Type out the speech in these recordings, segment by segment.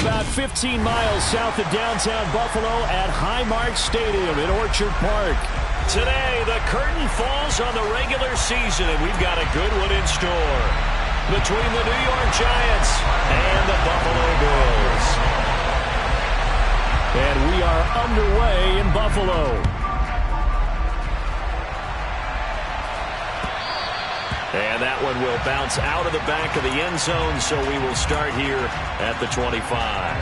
about 15 miles south of downtown Buffalo at Highmark Stadium in Orchard Park. Today, the curtain falls on the regular season, and we've got a good one in store between the New York Giants and the Buffalo Bills. And we are underway in Buffalo. And that one will bounce out of the back of the end zone, so we will start here at the 25.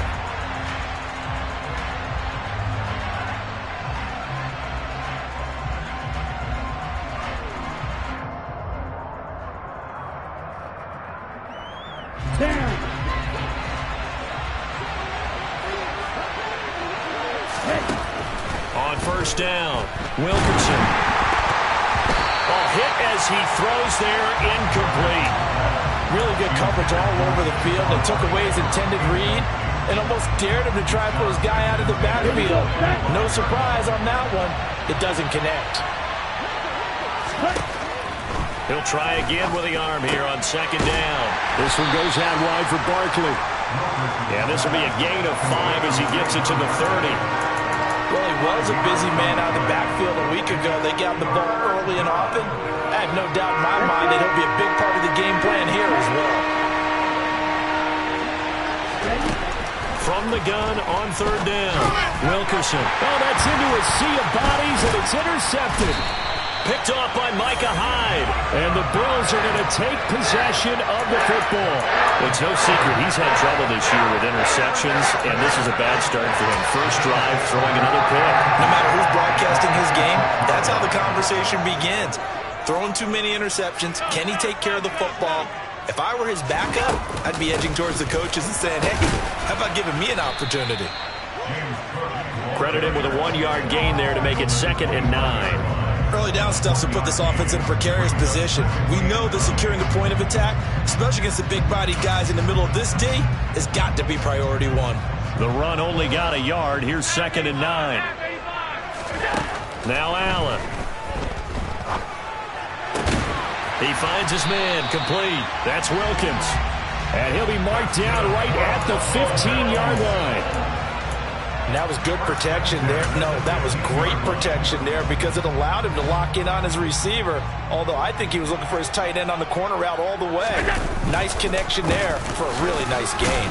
On first down, Wilkerson. Hit as he throws there, incomplete. Really good coverage all over the field. They took away his intended read and almost dared him to try and put his guy out of the backfield. No surprise on that one. It doesn't connect. He'll try again with the arm here on second down. This one goes out wide for Barkley. Yeah, this will be a gain of 5 as he gets it to the 30. Well, he was a busy man out of the backfield a week ago. They got him the ball early and often. I have no doubt in my mind that he'll be a big part of the game plan here as well. From the gun on third down, Wilkerson. Oh, that's into a sea of bodies, and it's intercepted. Picked off by Micah Hyde. And the Bills are going to take possession of the football. It's no secret he's had trouble this year with interceptions, and this is a bad start for him. First drive, throwing another pick. No matter who's broadcasting his game, that's how the conversation begins. Throwing too many interceptions. Can he take care of the football? If I were his backup, I'd be edging towards the coaches and saying, hey, how about giving me an opportunity? Credit him with a 1-yard gain there to make it 2nd and 9. Early down stuff to put this offense in a precarious position. We know that securing the point of attack, especially against the big-bodied guys in the middle of this D, has got to be priority 1. The run only got a yard. Here's 2nd and 9. Now Allen. He finds his man, complete. That's Wilkins. And he'll be marked down right at the 15-yard line. And that was good protection there. No, that was great protection there because it allowed him to lock in on his receiver, although I think he was looking for his tight end on the corner route all the way. Nice connection there for a really nice gain.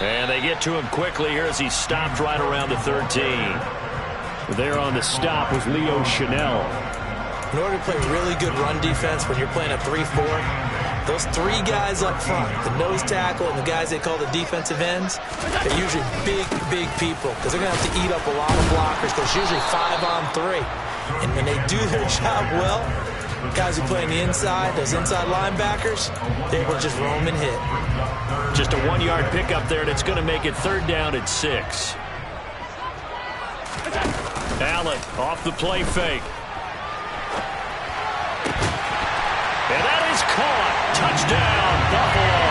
And they get to him quickly here as he stopped right around the 13. There on the stop was Leo Chanel. In order to play really good run defense when you're playing a 3-4, those 3 guys up front, the nose tackle and the guys they call the defensive ends, they're usually big, big people because they're going to have to eat up a lot of blockers because it's usually 5-on-3. And when they do their job well, guys who play on the inside, those inside linebackers, they will just roam and hit. Just a 1-yard pickup there, and it's going to make it 3rd down at 6. Allen off the play fake. And that is caught. Touchdown, Buffalo.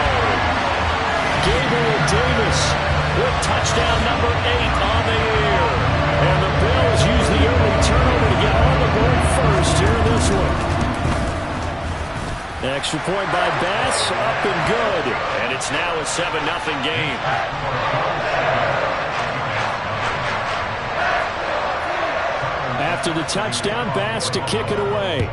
Gabriel Davis with touchdown number 8 on the year. And the Bills use the early turnover to get on the board first here in this one. Extra point by Bass, up and good. And it's now a 7-0 game. After the touchdown, Bass to kick it away.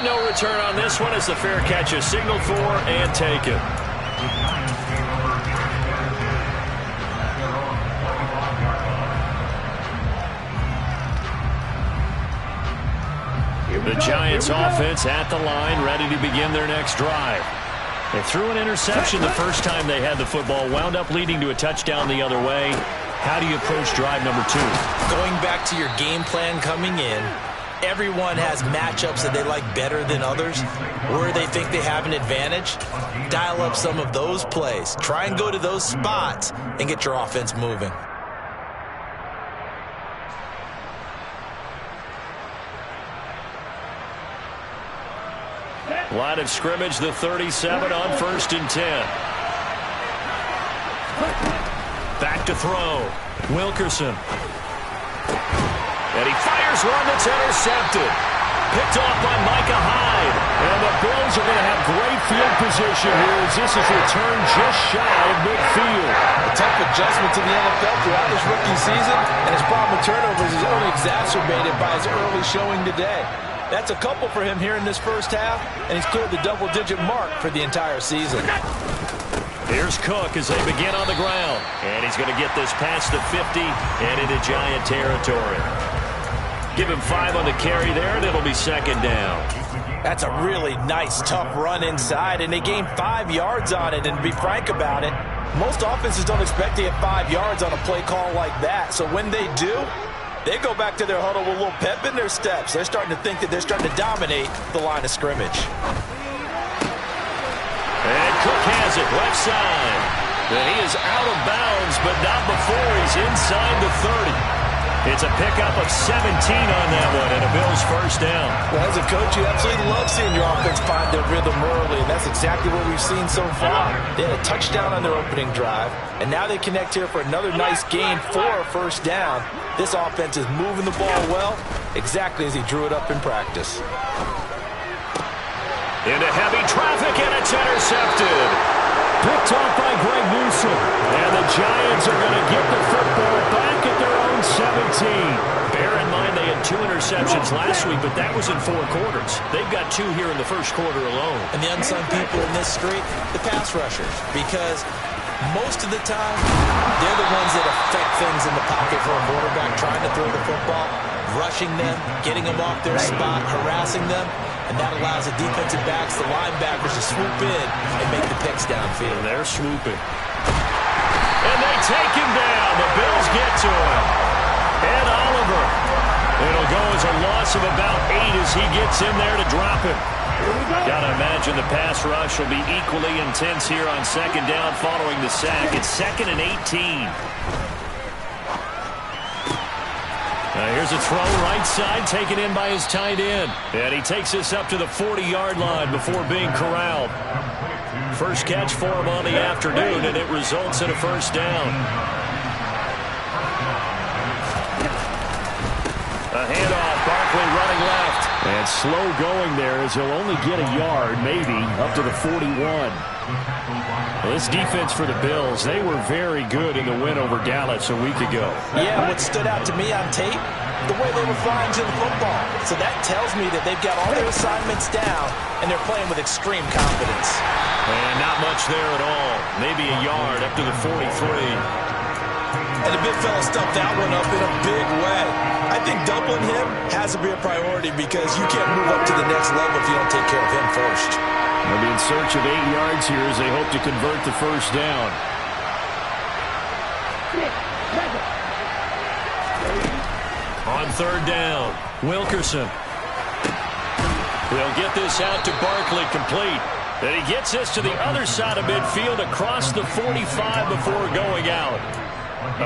No return on this one as the fair catch is signaled for and taken. The Giants offense at the line, ready to begin their next drive. They threw an interception the first time they had the football, wound up leading to a touchdown the other way. How do you approach drive number 2? Going back to your game plan coming in, everyone has matchups that they like better than others, where they think they have an advantage. Dial up some of those plays. Try and go to those spots and get your offense moving. Line of scrimmage, the 37 on 1st and 10. Back to throw. Wilkerson. And he fires one that's intercepted. picked off by Micah Hyde. And the Bills are going to have great field position here as this is returned just shy of midfield. A tough adjustment to the NFL throughout this rookie season, and his problem with turnovers is only exacerbated by his early showing today. That's a couple for him here in this first half, and he's cleared the double-digit mark for the entire season. Here's Cook as they begin on the ground. And he's going to get this past the 50 and into Giant territory. Give him 5 on the carry there, and it'll be second down. That's a really nice, tough run inside, and they gained 5 yards on it. And to be frank about it, most offenses don't expect to get 5 yards on a play call like that. So when they do, they go back to their huddle with a little pep in their steps. They're starting to think that they're starting to dominate the line of scrimmage. And Cook has it left side. And he is out of bounds, but not before he's inside the 30. It's a pickup of 17 on that one, and a Bills first down. Well, as a coach, you absolutely love seeing your offense find their rhythm early, and that's exactly what we've seen so far. They had a touchdown on their opening drive, and now they connect here for another nice gain for a first down. This offense is moving the ball well, exactly as he drew it up in practice. Into heavy traffic, and it's intercepted. Picked off by Greg Newsome. And the Giants are going to get the football back at their own 17. Bear in mind they had 2 interceptions last week, but that was in 4 quarters. They've got 2 here in the first quarter alone. And the unsung people in this streak, the pass rushers, because most of the time, they're the ones that affect things in the pocket for a quarterback trying to throw the football, rushing them, getting them off their spot, harassing them. And that allows the defensive backs, the linebackers, to swoop in and make the picks downfield. And they're swooping. And they take him down. The Bills get to him. Ed Oliver. It'll go as a loss of about 8 as he gets in there to drop him. Got to imagine the pass rush will be equally intense here on second down following the sack. It's 2nd and 18. Here's a throw right side taken in by his tight end. And he takes this up to the 40-yard line before being corralled. First catch for him on the afternoon, and it results in a first down. A handoff, Barkley running left. And slow going there as he'll only get a yard, maybe, up to the 41. Well, this defense for the Bills, they were very good in the win over Dallas a week ago. Yeah, what stood out to me on tape, the way they were flying to the football. So that tells me that they've got all their assignments down, and they're playing with extreme confidence. And not much there at all. Maybe a yard up to the 43. And the big fella stuffed that one up in a big way. I think doubling him has to be a priority because you can't move up to the next level if you don't take care of him first. They'll be in search of 8 yards here as they hope to convert the first down. On third down, Wilkerson. He'll get this out to Barkley, complete. And he gets this to the other side of midfield across the 45 before going out.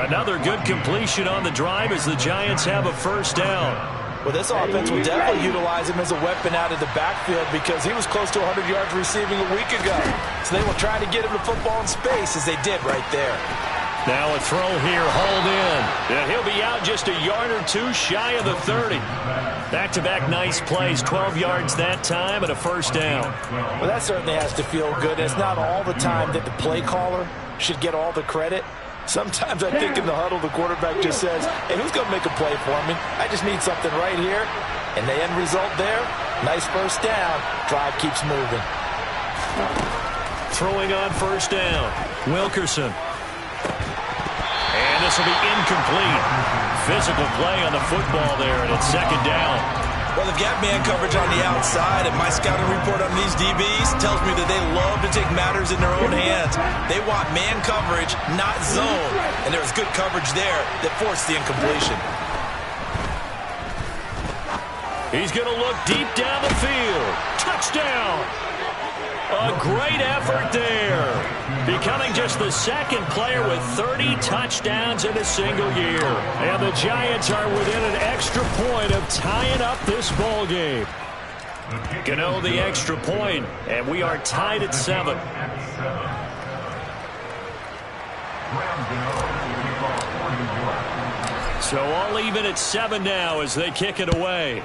Another good completion on the drive as the Giants have a first down. Well, this offense will definitely utilize him as a weapon out of the backfield because he was close to 100 yards receiving a week ago. So they will try to get him the football in space as they did right there. Now a throw here, hauled in. And he'll be out just a yard or 2 shy of the 30. Back-to-back nice plays, 12 yards that time and a first down. Well, that certainly has to feel good. It's not all the time that the play caller should get all the credit. Sometimes I think in the huddle, the quarterback just says, hey, who's going to make a play for me? I just need something right here. And the end result there, nice first down. Drive keeps moving. Throwing on first down, Wilkerson. And this will be incomplete. Physical play on the football there, and it's second down. Well, they've got man coverage on the outside, and my scouting report on these DBs tells me that they love to take matters in their own hands. They want man coverage, not zone. And there was good coverage there that forced the incompletion. He's going to look deep down the field. Touchdown! A great effort there. Becoming just the second player with 30 touchdowns in a single year. And the Giants are within an extra point of tying up this ball game. Gano the extra point, and we are tied at 7. So all even at 7 now as they kick it away.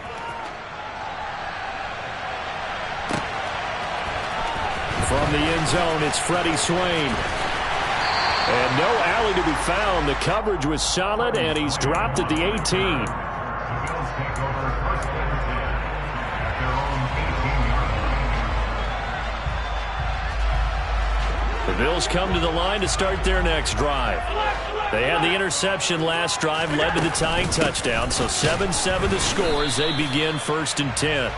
From the end zone, it's Freddie Swain. And no alley to be found. The coverage was solid, and he's dropped at the 18. The Bills come to the line to start their next drive. They had the interception last drive, led to the tying touchdown, so 7-7 the score as they begin 1st and 10.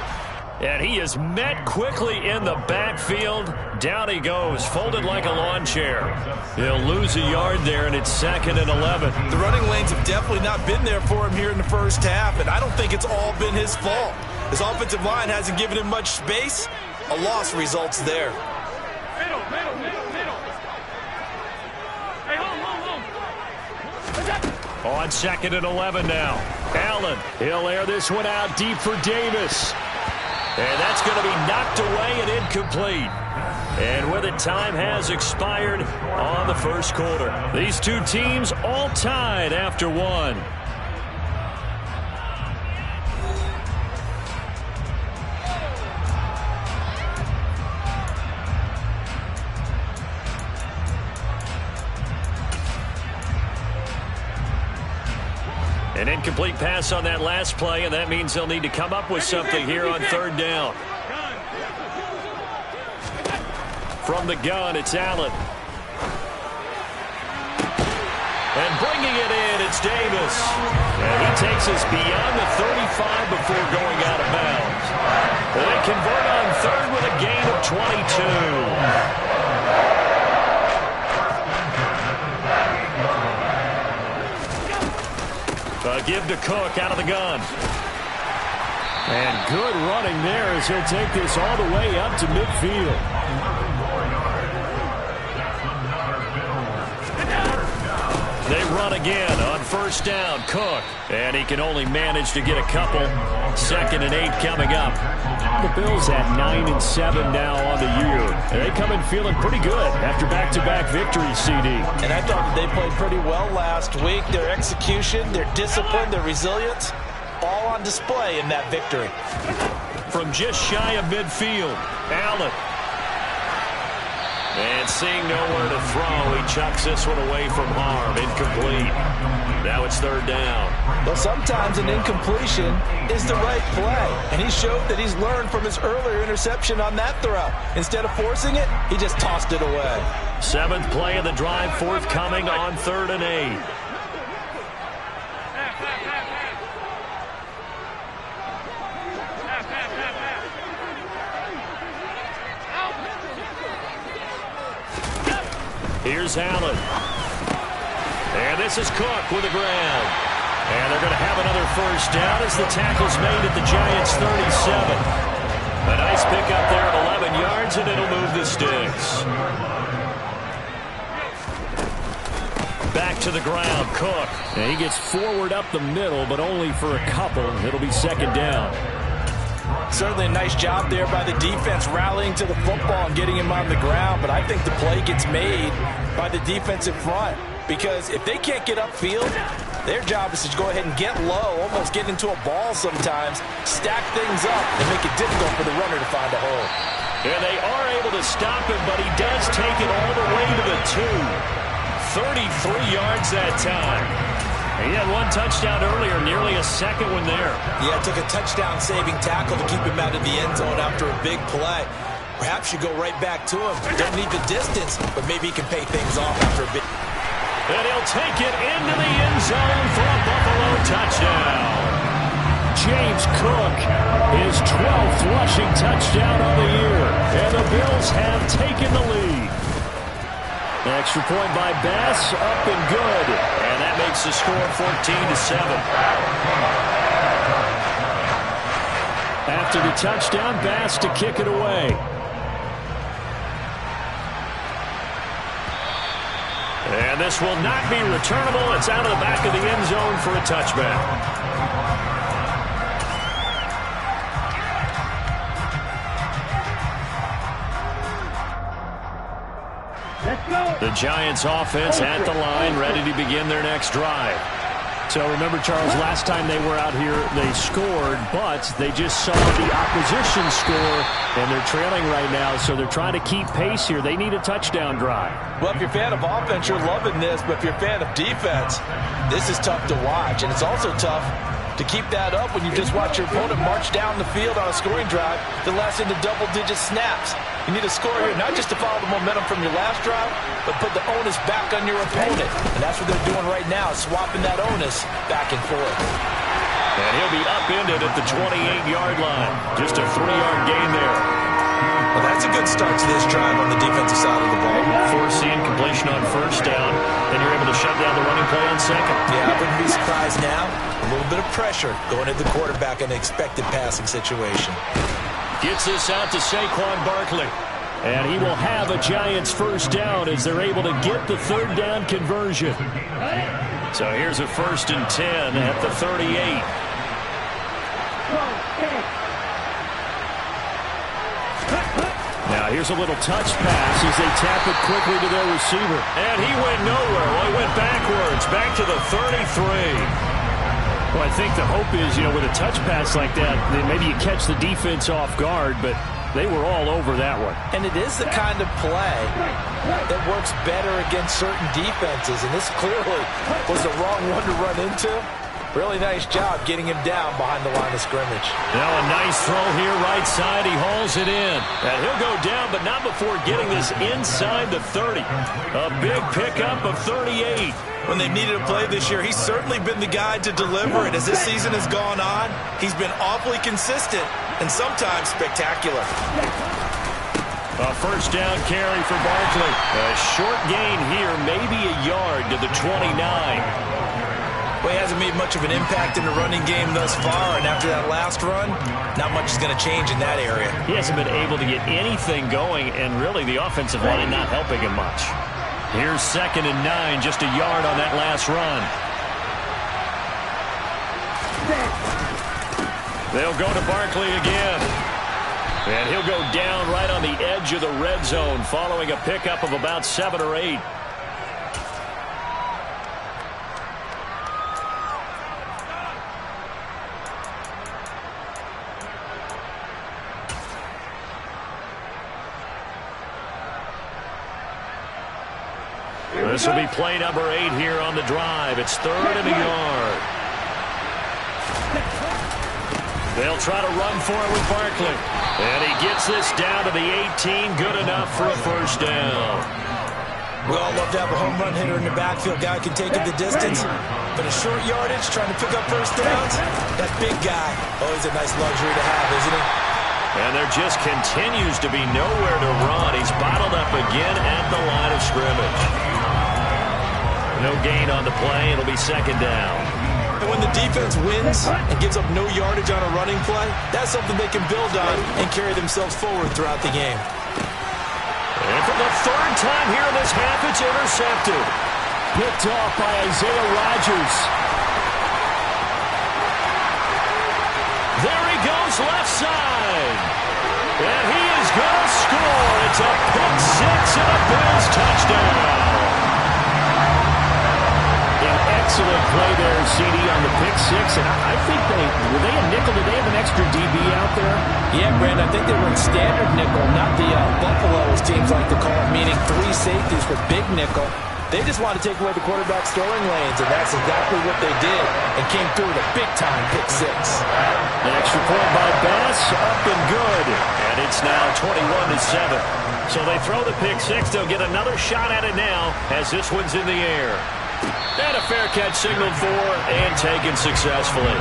And he is met quickly in the backfield. Down he goes, folded like a lawn chair. He'll lose a yard there, and it's 2nd and 11. The running lanes have definitely not been there for him here in the first half, and I don't think it's all been his fault. His offensive line hasn't given him much space. A loss results there. On 2nd and 11 now. Allen, he'll air this one out deep for Davis. And that's going to be knocked away and incomplete. And with it, time has expired on the first quarter. These two teams all tied after one. An incomplete pass on that last play, and that means they'll need to come up with something here on 3rd down. From the gun, it's Allen. And bringing it in, it's Davis. And he takes us beyond the 35 before going out of bounds. They convert on 3rd with a gain of 22. Give to Cook out of the gun. And good running there as he'll take this all the way up to midfield. They run again on 1st down. Cook. And he can only manage to get a couple. 2nd and 8 coming up. The Bills at 9-7 now on the year. And they come in feeling pretty good after back-to-back victories, CD. And I thought that they played pretty well last week. Their execution, their discipline, their resilience, all on display in that victory. From just shy of midfield, Allen. And seeing nowhere to throw, he chucks this one away from harm. Incomplete. Now it's 3rd down. Well, sometimes an incompletion is the right play. And he showed that he's learned from his earlier interception on that throw. Instead of forcing it, he just tossed it away. 7th play of the drive forthcoming on 3rd and 8. Here's Allen. And this is Cook with the ground. And they're going to have another 1st down as the tackle's made at the Giants' 37. A nice pickup there at 11 yards, and it'll move the sticks. Back to the ground, Cook. And he gets forward up the middle, but only for a couple. It'll be 2nd down. Certainly a nice job there by the defense rallying to the football and getting him on the ground, but I think the play gets made by the defensive front because if they can't get upfield, their job is to go ahead and get low, almost get into a ball sometimes, stack things up, and make it difficult for the runner to find a hole. And they are able to stop him, but he does take it all the way to the 2. 33 yards that time. He had one touchdown earlier, nearly a second one there. Yeah, it took a touchdown-saving tackle to keep him out of the end zone after a big play. Perhaps you go right back to him. Don't need the distance, but maybe he can pay things off after a bit. And he'll take it into the end zone for a Buffalo touchdown. James Cook, his 12th rushing touchdown on the year. And the Bills have taken the lead. Extra point by Bass, up and good. And that makes the score 14-7. After the touchdown, Bass to kick it away. And this will not be returnable. It's out of the back of the end zone for a touchback. The Giants offense at the line, ready to begin their next drive. So remember, Charles, last time they were out here, they scored, but they just saw the opposition score, and they're trailing right now, so they're trying to keep pace here. They need a touchdown drive. Well, if you're a fan of offense, you're loving this, but if you're a fan of defense, this is tough to watch, and it's also tough to keep that up when you just watch your opponent march down the field on a scoring drive that lasts into double-digit snaps. You need a score here, not just to follow the momentum from your last drive, but put the onus back on your opponent. And that's what they're doing right now, swapping that onus back and forth. And he'll be upended at the 28-yard line. Just a 3-yard gain there. Well, that's a good start to this drive on the defensive side of the ball. Forcing completion on first down, then you're able to shut down the running play on second. Yeah, I wouldn't be surprised now. A little bit of pressure going at the quarterback in an expected passing situation. Gets this out to Saquon Barkley. And he will have a Giants first down as they're able to get the third down conversion. So here's a 1st and 10 at the 38. Now here's a little touch pass as they tap it quickly to their receiver. And he went nowhere. Well, he went backwards, back to the 33. Well, I think the hope is, with a touch pass like that, then maybe you catch the defense off guard, but they were all over that one. And it is the kind of play that works better against certain defenses, and this clearly was the wrong one to run into. Really nice job getting him down behind the line of scrimmage. Now a nice throw here, right side. He hauls it in. And he'll go down, but not before getting this inside the 30. A big pickup of 38. When they've needed a play this year, he's certainly been the guy to deliver it. As this season has gone on, he's been awfully consistent and sometimes spectacular. A first down carry for Barkley. A short gain here, maybe a yard to the 29. Well, he hasn't made much of an impact in the running game thus far, and after that last run, not much is going to change in that area. He hasn't been able to get anything going, and really the offensive line not helping him much. Here's 2nd and 9, just a yard on that last run. They'll go to Barkley again. And he'll go down right on the edge of the red zone following a pickup of about 7 or 8. This will be play number 8 here on the drive. It's 3rd and a yard. They'll try to run for it with Barkley. And he gets this down to the 18. Good enough for a first down. We all love to have a home run hitter in the backfield. Guy can take it the distance. But a short yardage, trying to pick up first downs, that big guy, always a nice luxury to have, isn't he? And there just continues to be nowhere to run. He's bottled up again at the line of scrimmage. No gain on the play. It'll be 2nd down. And when the defense wins and gives up no yardage on a running play, that's something they can build on and carry themselves forward throughout the game. And for the 3rd time here in this half, it's intercepted. Picked off by Isaiah Rodgers. There he goes, left side. And he is going to score. It's a pick 6 and a Bills touchdown. Excellent play there, CD, on the pick 6, and I think were they a nickel? Did they have an extra DB out there? Yeah, Brand, I think they were in standard nickel, not the Buffalo, as teams like to call it, meaning 3 safeties for big nickel. They just want to take away the quarterback's throwing lanes, and that's exactly what they did, and came through with a big-time pick 6. An extra point by Bass, up and good, and it's now 21-7. So they throw the pick 6. They'll get another shot at it now as this one's in the air. And a fair catch signaled for and taken successfully.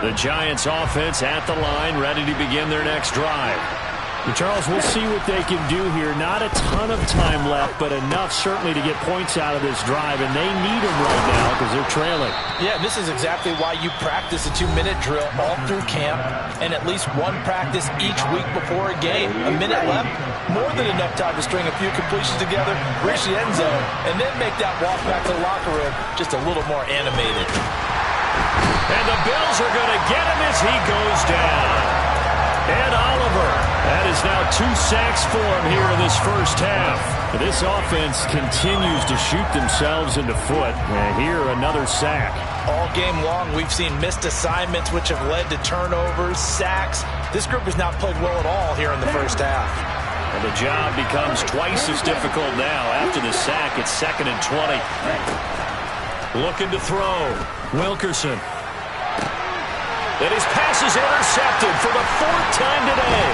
The Giants offense at the line, ready to begin their next drive. Charles, we'll see what they can do here. Not a ton of time left, but enough certainly to get points out of this drive, and they need them right now because they're trailing. Yeah, this is exactly why you practice a 2-minute drill all through camp and at least one practice each week before a game. A minute left, more than enough time to string a few completions together, reach the end zone, and then make that walk back to the locker room just a little more animated. And the Bills are going to get him as he goes down. And Oliver, that is now 2 sacks for him here in this first half. This offense continues to shoot themselves in the foot. And here, another sack. All game long, we've seen missed assignments, which have led to turnovers, sacks. This group has not played well at all here in the first half. And the job becomes twice as difficult now. After the sack, it's 2nd and 20. Looking to throw. Wilkerson. And his pass is intercepted for the 4th time today.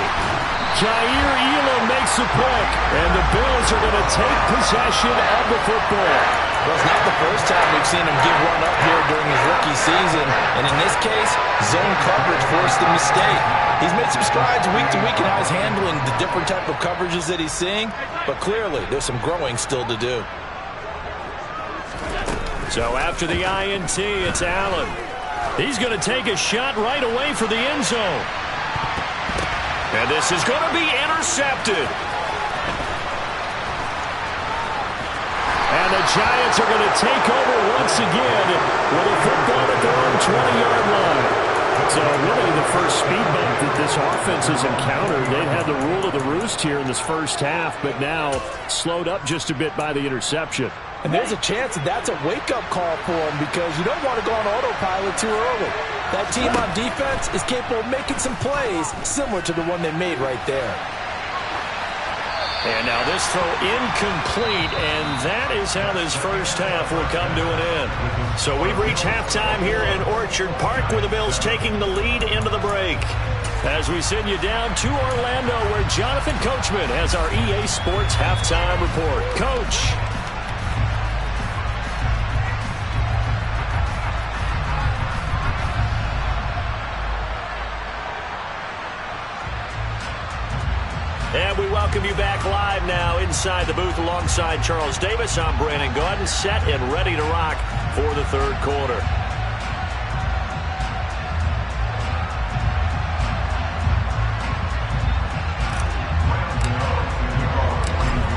Jair Elam makes a pick, and the Bills are going to take possession of the football. Well, it's not the first time we've seen him give one up here during his rookie season. And in this case, zone coverage forced the mistake. He's made some strides week to week in how he's handling the different type of coverages that he's seeing. But clearly, there's some growing still to do. So after the INT, it's Allen. He's going to take a shot right away for the end zone. And this is going to be intercepted. And the Giants are going to take over once again with a football at their own 20-yard line. So really the first speed bump that this offense has encountered. They've had the rule of the roost here in this first half, but now slowed up just a bit by the interception. And there's a chance that that's a wake-up call for him because you don't want to go on autopilot too early. That team on defense is capable of making some plays similar to the one they made right there. And now this throw incomplete, and that is how this first half will come to an end. So we've reached halftime here in Orchard Park with the Bills taking the lead into the break. As we send you down to Orlando where Jonathan Coachman has our EA Sports halftime report. Coach. And we welcome you back live now inside the booth alongside Charles Davis. I'm Brandon Gaudin, set and ready to rock for the third quarter.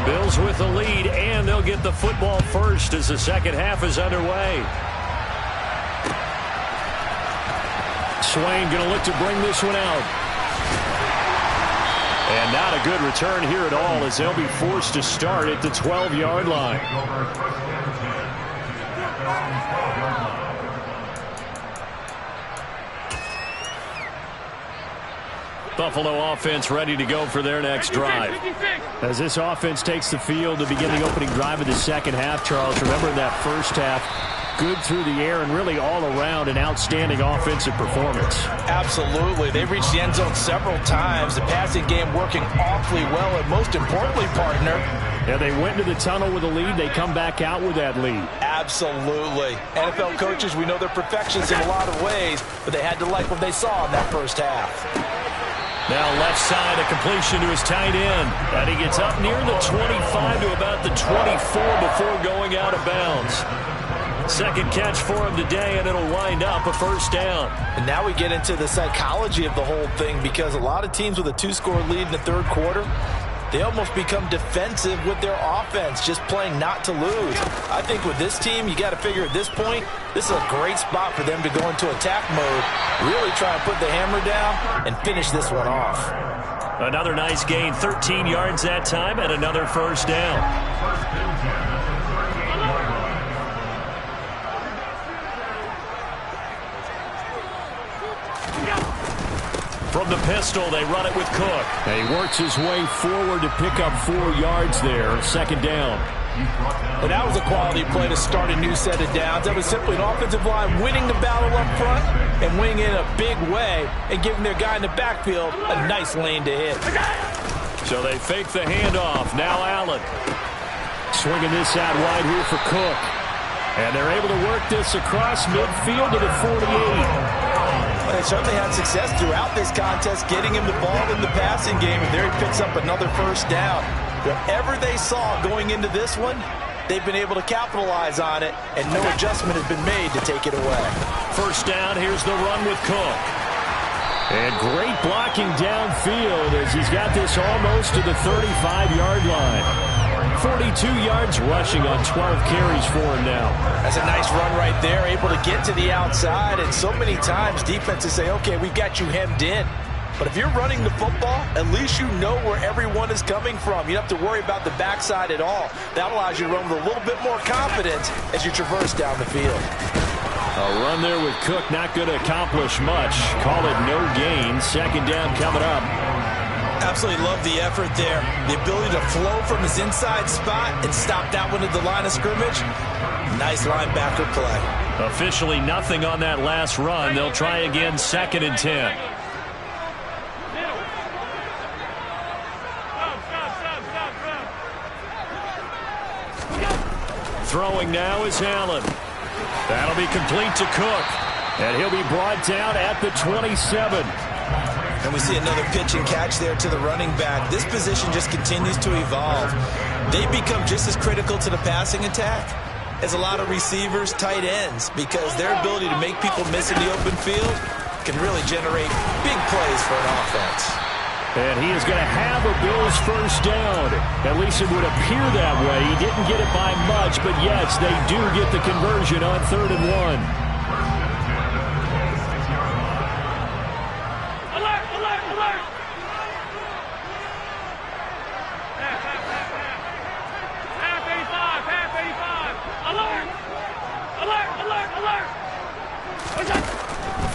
Bills with the lead, and they'll get the football first as the second half is underway. Swain going to look to bring this one out. And not a good return here at all as they'll be forced to start at the 12-yard line. Buffalo offense ready to go for their next drive. As this offense takes the field to begin the opening drive of the second half, Charles, remember in that first half, good through the air and really all around an outstanding offensive performance. Absolutely. They reached the end zone several times. The passing game working awfully well, and most importantly, partner. Yeah, they went to the tunnel with a lead. They come back out with that lead. Absolutely. NFL coaches, we know they're perfectionists in a lot of ways, but they had to like what they saw in that first half. Now left side, a completion to his tight end. And he gets up near the 25 to about the 24 before going out of bounds. Second catch for him today, and it'll wind up a first down. And now we get into the psychology of the whole thing because a lot of teams with a 2-score lead in the third quarter, they almost become defensive with their offense, just playing not to lose. I think with this team, you got to figure at this point, this is a great spot for them to go into attack mode, really try and put the hammer down and finish this one off. Another nice gain, 13 yards that time, and another first down. From the pistol, they run it with Cook. And he works his way forward to pick up 4 yards there. Second down. But that was a quality play to start a new set of downs. That was simply an offensive line winning the battle up front and winning in a big way and giving their guy in the backfield a nice lane to hit. So they fake the handoff. Now Allen. Swinging this out wide here for Cook. And they're able to work this across midfield to the 48. They certainly had success throughout this contest, getting him the ball in the passing game, and there he picks up another first down. Whatever they saw going into this one, they've been able to capitalize on it, and no adjustment has been made to take it away. First down, here's the run with Cook. And great blocking downfield as he's got this almost to the 35-yard line. 42 yards rushing on 12 carries for him now. That's a nice run right there, able to get to the outside. And so many times defenses say, okay, we've got you hemmed in. But if you're running the football, at least you know where everyone is coming from. You don't have to worry about the backside at all. That allows you to run with a little bit more confidence as you traverse down the field. A run there with Cook not going to accomplish much. Call it no gain. Second down coming up. Absolutely love the effort there. The ability to flow from his inside spot and stop that one at the line of scrimmage. Nice linebacker play. Officially nothing on that last run. They'll try again, 2nd and 10. Throwing now is Allen. That'll be complete to Cook. And he'll be brought down at the 27. And we see another pitch and catch there to the running back. This position just continues to evolve. They become just as critical to the passing attack as a lot of receivers, tight ends, because their ability to make people miss in the open field can really generate big plays for an offense. And he is going to have a Bills first down. At least it would appear that way. He didn't get it by much, but yes, they do get the conversion on 3rd and 1.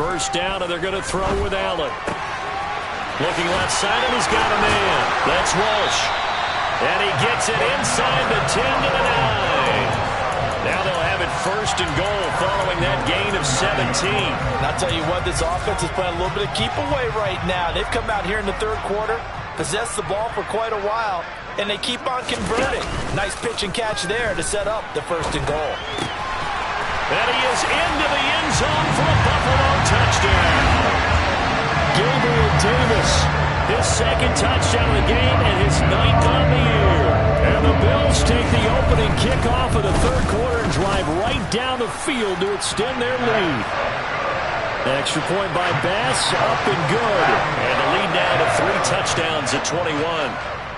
First down, and they're going to throw with Allen. Looking left side, and he's got a man. That's Walsh. And he gets it inside the 10 to the 9. Now they'll have it 1st and goal following that gain of 17. And I'll tell you what, this offense is playing a little bit of keep away right now. They've come out here in the 3rd quarter, possessed the ball for quite a while, and they keep on converting. Nice pitch and catch there to set up the 1st and goal. And he is into the end zone for a Buffalo touchdown. Gabriel Davis, his 2nd touchdown of the game and his 9th on the year. And the Bills take the opening kickoff of the 3rd quarter and drive right down the field to extend their lead. Extra point by Bass, up and good. And the lead now to 3 touchdowns at 21.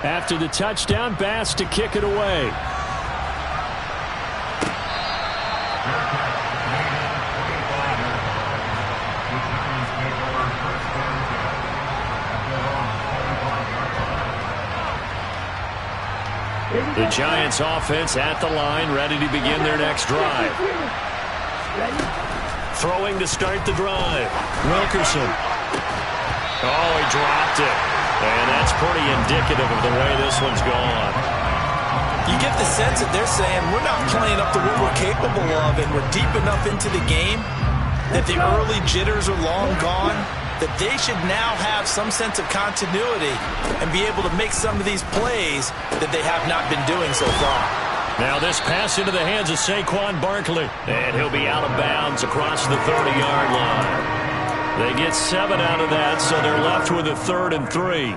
After the touchdown, Bass to kick it away. The Giants offense at the line, ready to begin their next drive. Throwing to start the drive. Wilkerson. Oh, he dropped it. And that's pretty indicative of the way this one's gone. You get the sense that they're saying we're not playing up to what we're capable of, and we're deep enough into the game that the early jitters are long gone, that they should now have some sense of continuity and be able to make some of these plays that they have not been doing so far. Now this pass into the hands of Saquon Barkley. And he'll be out of bounds across the 30-yard line. They get 7 out of that, so they're left with a 3rd and 3.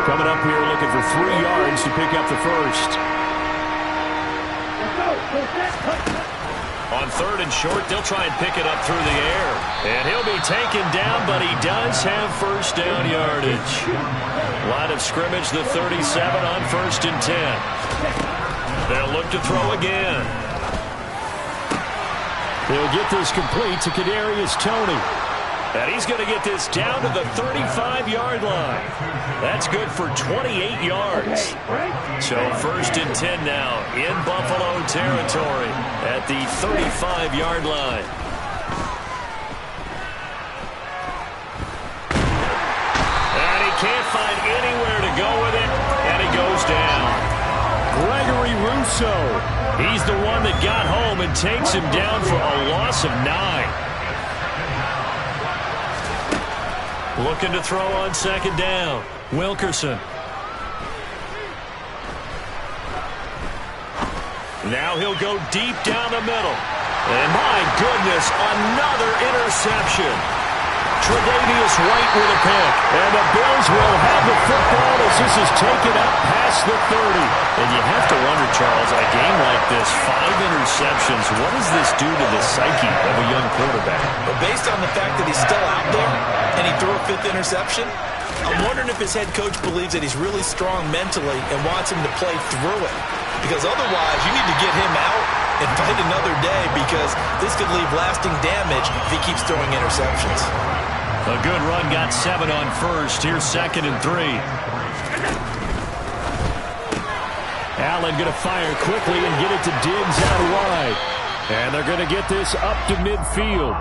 Coming up here looking for 3 yards to pick up the first. On 3rd and short, they'll try and pick it up through the air. And he'll be taken down, but he does have first down yardage. Line of scrimmage, the 37 on 1st and 10. They'll look to throw again. He'll get this complete to Kadarius Toney. And he's going to get this down to the 35-yard line. That's good for 28 yards. So 1st and 10 now in Buffalo territory at the 35-yard line. And he can't find anywhere to go with it, and he goes down. Gregory Rousseau, he's the one that got home and takes him down for a loss of 9. Looking to throw on 2nd down. Wilkerson. Now he'll go deep down the middle. And my goodness, another interception. Tre'Davious White with a pick. And the Bills will have the football as this is taken up past the 30. And you have to wonder, Charles, a game like this, 5 interceptions, what does this do to the psyche of a young quarterback? But based on the fact that he's still out there and he threw a 5th interception, I'm wondering if his head coach believes that he's really strong mentally and wants him to play through it. Because otherwise, you need to get him out and fight another day, because this could leave lasting damage if he keeps throwing interceptions. A good run got 7 on first. Here's 2nd and 3. Allen going to fire quickly and get it to Diggs out wide. And they're going to get this up to midfield.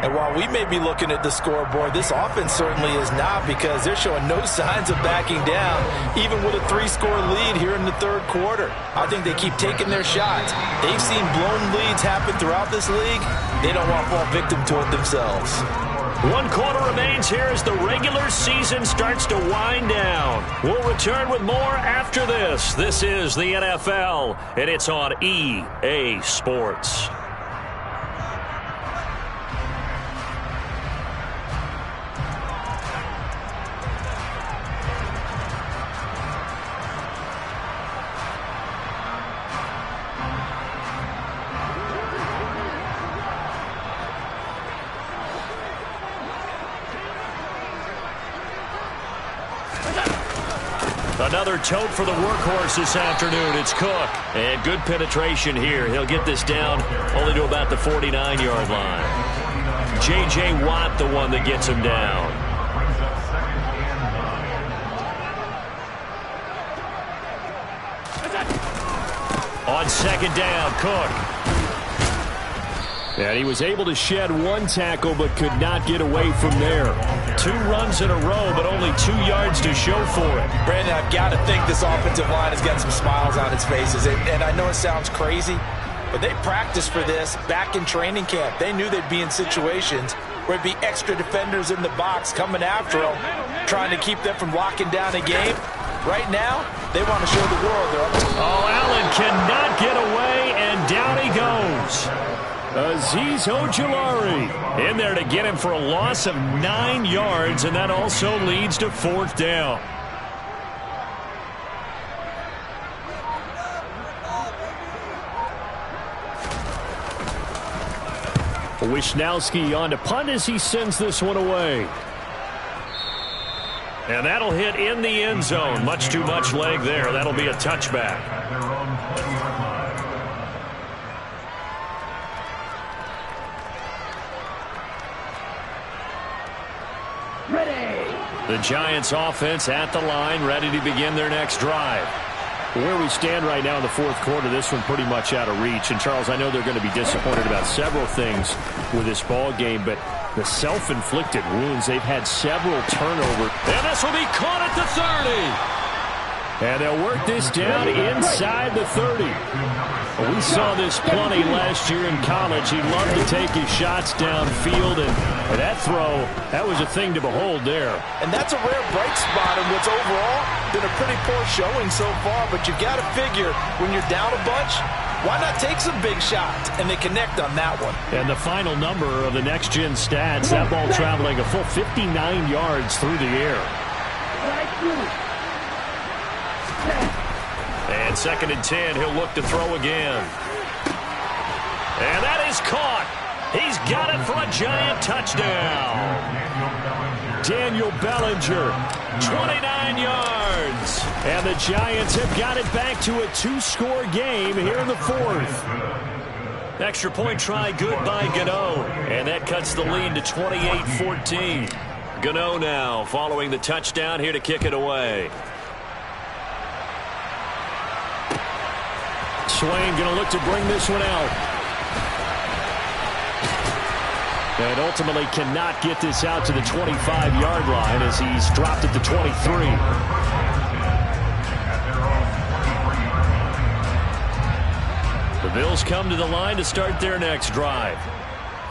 And while we may be looking at the scoreboard, this offense certainly is not, because they're showing no signs of backing down, even with a 3-score lead here in the third quarter. I think they keep taking their shots. They've seen blown leads happen throughout this league. They don't want to fall victim to it themselves. 1 quarter remains here as the regular season starts to wind down. We'll return with more after this. This is the NFL, and it's on EA Sports. Another tote for the workhorse this afternoon. It's Cook. And good penetration here. He'll get this down only to about the 49-yard line. J.J. Watt, the one that gets him down. On 2nd down, Cook. And he was able to shed 1 tackle but could not get away from there. 2 runs in a row, but only 2 yards to show for it. Brandon, I've got to think this offensive line has got some smiles on its faces. And I know it sounds crazy, but they practiced for this back in training camp. They knew they'd be in situations where it'd be extra defenders in the box coming after them, trying to keep them from locking down a game. Right now, they want to show the world they're up to. Oh, Allen cannot get away, and down he goes. Azeez Ojulari in there to get him for a loss of 9 yards, and that also leads to 4th down. Wisnowski on to punt as he sends this one away. And that'll hit in the end zone. Much too much leg there. That'll be a touchback. The Giants offense at the line, ready to begin their next drive. Where we stand right now in the 4th quarter, this one pretty much out of reach. And, Charles, I know they're going to be disappointed about several things with this ball game, but the self-inflicted wounds, they've had several turnovers. And this will be caught at the 30. And they'll work this down inside the 30. Well, we saw this plenty last year in college. He loved to take his shots downfield, and that throw, that was a thing to behold there. And that's a rare bright spot in what's overall been a pretty poor showing so far. But you've got to figure, when you're down a bunch, why not take some big shots? And they connect on that one. And the final number of the next-gen stats, that ball traveling a full 59 yards through the air. And 2nd and 10, he'll look to throw again. And that is caught. He's got it for a Giant touchdown. Daniel Bellinger, 29 yards. And the Giants have got it back to a 2-score game here in the 4th. Extra point try good by Gano. And that cuts the lead to 28-14. Gano now following the touchdown here to kick it away. Swain going to look to bring this one out. And ultimately cannot get this out to the 25-yard line as he's dropped at the 23. The Bills come to the line to start their next drive.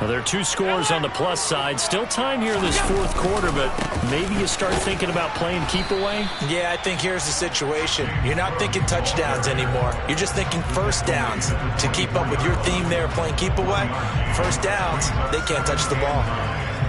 Well, there are 2 scores on the plus side. Still time here in this 4th quarter, but maybe you start thinking about playing keep away? Yeah, I think here's the situation. You're not thinking touchdowns anymore. You're just thinking first downs. To keep up with your theme there, playing keep away, first downs, they can't touch the ball.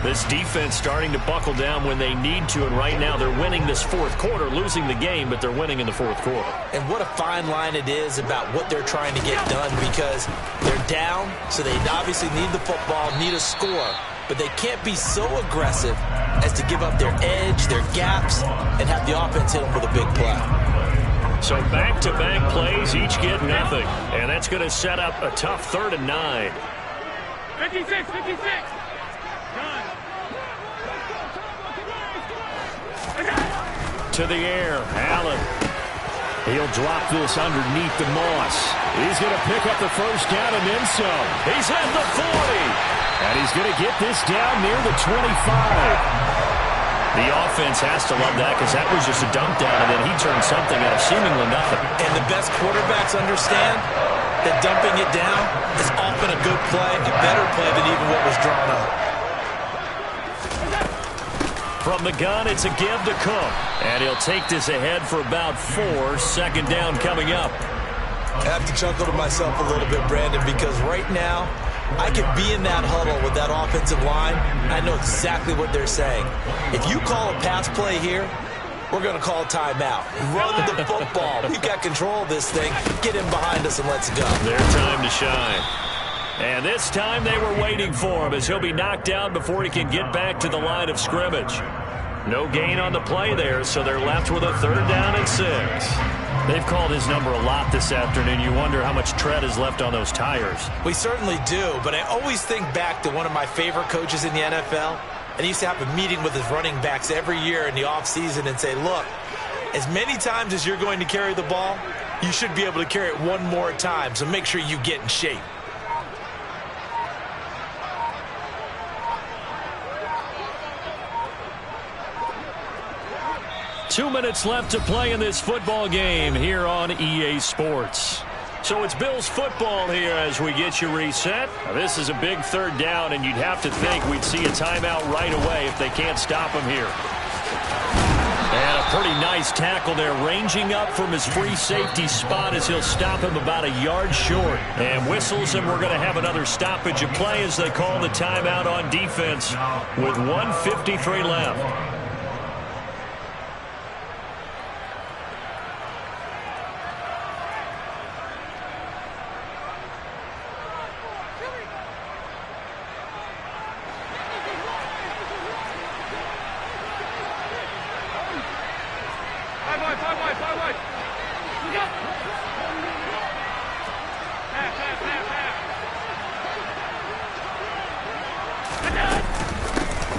This defense starting to buckle down when they need to, and right now they're winning this 4th quarter, losing the game, but they're winning in the 4th quarter. And what a fine line it is about what they're trying to get done, because they're down, so they obviously need the football, need a score. but they can't be so aggressive as to give up their edge, their gaps, and have the offense hit them with a big play. So back-to-back plays, each get nothing. And that's going to set up a tough 3rd and 9. 56, 56. To the air, Allen. He'll drop this underneath the Moss. He's going to pick up the first down and then some. He's at the 40. And he's going to get this down near the 25. The offense has to love that because that was just a dump down, and then he turned something out of seemingly nothing. And the best quarterbacks understand that dumping it down is often a good play, a better play than even what was drawn up. From the gun, it's a give to Cook. And he'll take this ahead for about 4. 2nd down coming up. I have to chuckle to myself a little bit, Brandon, because right now, I could be in that huddle with that offensive line. I know exactly what they're saying. If you call a pass play here, we're going to call a timeout. Run the football. We've got control of this thing. Get in behind us and let's go. Their time to shine. And this time they were waiting for him as he'll be knocked down before he can get back to the line of scrimmage. No gain on the play there, so they're left with a 3rd down and 6. They've called his number a lot this afternoon. You wonder how much tread is left on those tires. We certainly do, but I always think back to one of my favorite coaches in the NFL, and he used to have a meeting with his running backs every year in the offseason and say, look, as many times as you're going to carry the ball, you should be able to carry it one more time, so make sure you get in shape. Two minutes left to play in this football game here on EA Sports. So it's Bills football here as we get you reset. Now, this is a big 3rd down, and you'd have to think we'd see a timeout right away if they can't stop him here. And a pretty nice tackle there, ranging up from his free safety spot as he'll stop him about a yard short. And whistles, and we're going to have another stoppage of play as they call the timeout on defense with 1:53 left.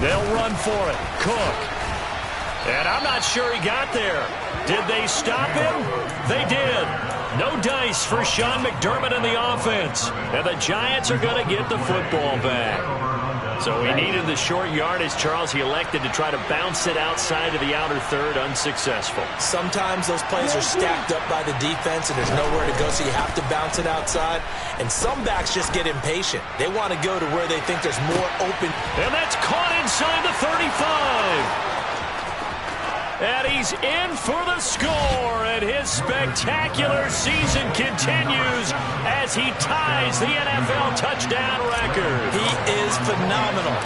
They'll run for it. Cook. And I'm not sure he got there. Did they stop him? They did. No dice for Sean McDermott in the offense. And the Giants are going to get the football back. So he needed the short yardage, Charles. He elected to try to bounce it outside of the outer third, unsuccessful. Sometimes those plays are stacked up by the defense and there's nowhere to go, so you have to bounce it outside. And some backs just get impatient. They want to go to where they think there's more open. And that's caught inside the 35. And he's in for the score, and his spectacular season continues as he ties the NFL touchdown record. He is phenomenal.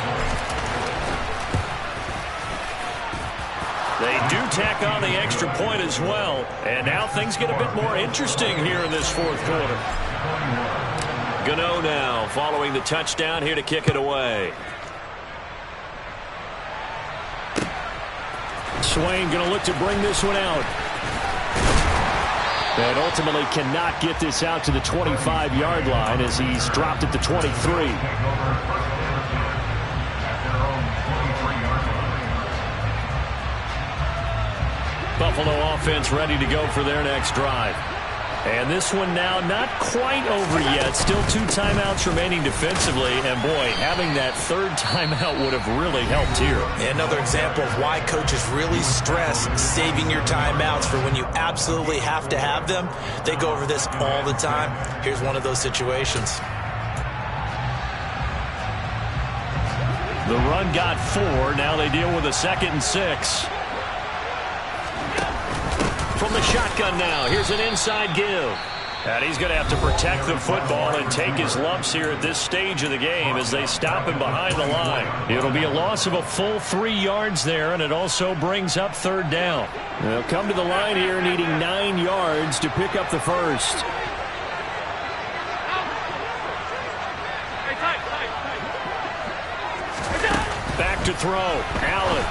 They do tack on the extra point as well, and now things get a bit more interesting here in this fourth quarter. Gano now following the touchdown here to kick it away. Swain going to look to bring this one out. And ultimately cannot get this out to the 25-yard line as he's dropped at the 23. Buffalo offense ready to go for their next drive. And this one now not quite over yet. Still 2 timeouts remaining defensively. And, boy, having that third timeout would have really helped here. Another example of why coaches really stress saving your timeouts for when you absolutely have to have them. They go over this all the time. Here's one of those situations. The run got 4. Now they deal with a 2nd and 6. From the shotgun now, here's an inside give. And he's going to have to protect the football and take his lumps here at this stage of the game as they stop him behind the line. It'll be a loss of a full 3 yards there, and it also brings up 3rd down. They'll come to the line here needing 9 yards to pick up the first. to throw. Allen.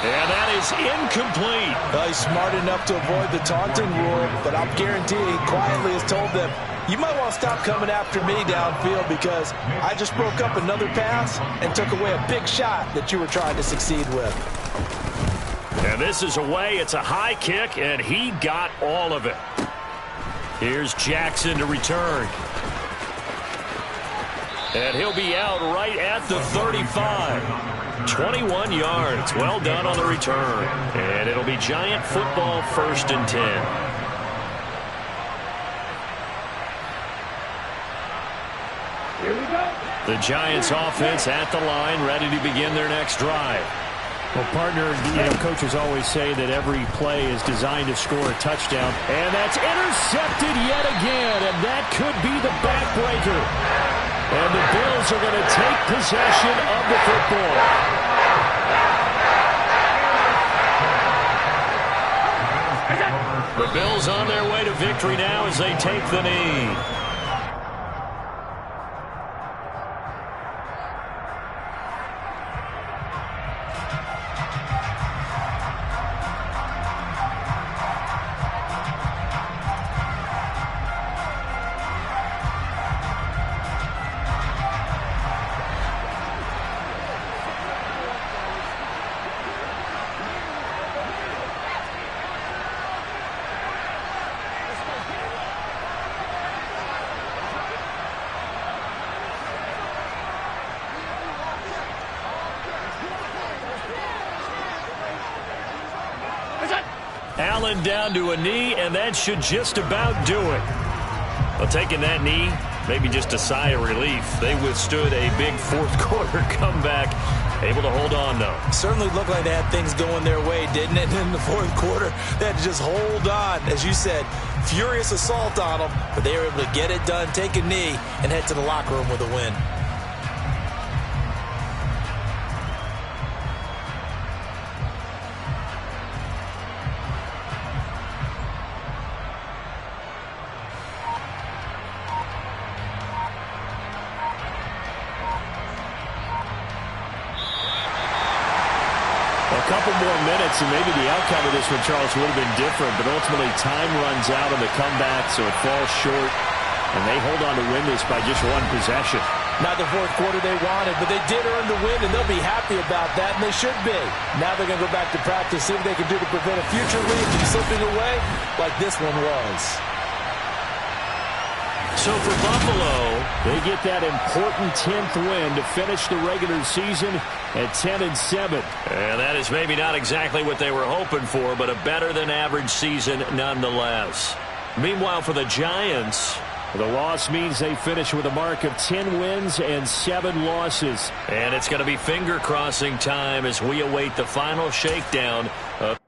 And that is incomplete. Well, he's smart enough to avoid the taunting rule, but I'll guarantee he quietly has told them, you might want to stop coming after me downfield because I just broke up another pass and took away a big shot that you were trying to succeed with. And this is away. It's a high kick, and he got all of it. Here's Jackson to return. And he'll be out right at the 35. 21 yards. Well done on the return. And it'll be Giant football, 1st and 10. Here we go. The Giants offense at the line, ready to begin their next drive. Well, partner, coaches always say that every play is designed to score a touchdown. And that's intercepted yet again, and that could be the backbreaker. And the Bills are going to take possession of the football. The Bills on their way to victory now as they take the knee. Allen down to a knee, and that should just about do it. Well, taking that knee, maybe just a sigh of relief. They withstood a big fourth-quarter comeback, able to hold on, though. Certainly looked like they had things going their way, didn't it? In the fourth quarter, they had to just hold on. As you said, furious assault on them, but they were able to get it done, take a knee, and head to the locker room with a win. A couple more minutes, and maybe the outcome of this one, Charles, would have been different. But ultimately, time runs out on the comeback, so it falls short. And they hold on to win this by just one possession. Not the fourth quarter they wanted, but they did earn the win, and they'll be happy about that, and they should be. Now they're going to go back to practice, see what they can do to prevent a future lead from slipping away like this one was. So for Buffalo, they get that important 10th win to finish the regular season at 10-7. And that is maybe not exactly what they were hoping for, but a better-than-average season nonetheless. Meanwhile, for the Giants, the loss means they finish with a mark of 10 wins and 7 losses. And it's going to be finger-crossing time as we await the final shakedown of